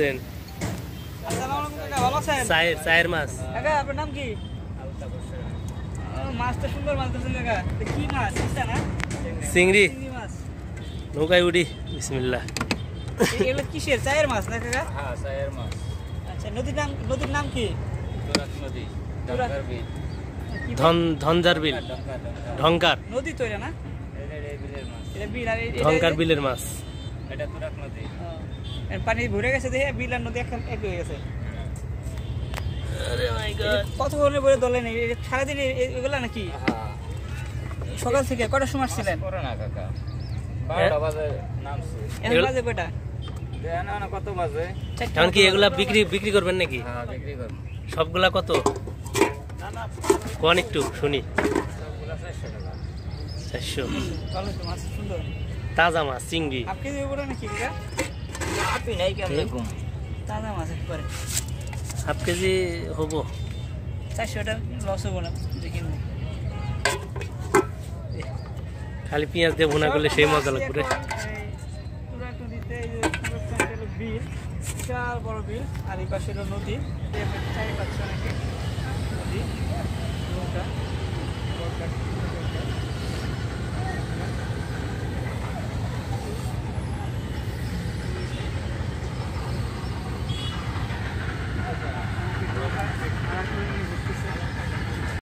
আছেন? আসসালামু আলাইকুম কাকা, ভালো আছেন? চায়ের মাছ। কাকা আপনার নাম কি? মাছ তো সুন্দর মাছ ধরছেন কাকা। কি মাছ? চিংড়ি না? চিংড়ি। চিংড়ি মাছ। নৌকায় উঠি, বিসমিল্লাহ। এগুলো কিসের? চায়ের মাছ না কাকা? হ্যাঁ, চায়ের মাছ। আচ্ছা, নদীর নাম কি? তুরাগ নদী, ডঙ্কার বিল। ধনজার বিল, ঢঙ্কার। নদী তো এটা না? এই বিলের মাছ। এটা বিল আর ঢঙ্কার বিলের মাছ। এটা তুরাগ নদী। পানি ভরে গেছে দেখে বিল আর নদী এক হয়ে গেছে। আরে মাই গড। কত ধরনের বলে দলেন সারাদিন এগুলা নাকি? হ্যাঁ, সকাল থেকে কটার সময় ছিলেন? করে না কাকা, 12টা বাজে নামছি। এখন বাজে কয়টা? দেন না কত বাজে? এখন কি এগুলা বিক্রি করবেন নাকি? হ্যাঁ, বিক্রি করব। সবগুলা কত? কোন একটু শুনি। সবগুলা 400 টাকা। 400। ভালো তো মাছ সুন্দর। তাজা মাছ, চিংড়ি। আপনি যে বড় নাকি কাকা? আপনি নাই কেমনে ঘুম? তাজা মাছ একবারে। হাফ কেজি হবো। 400টা লস হবো না দেখি। খালি পেঁয়াজ দিয়ে ভুনা করলে সেই মজা লাগবে। বিল, বিশাল বড় বিল, আর এই পাশে হলো নদী। চারি পাঁচশো নাকি নদী, নৌকা,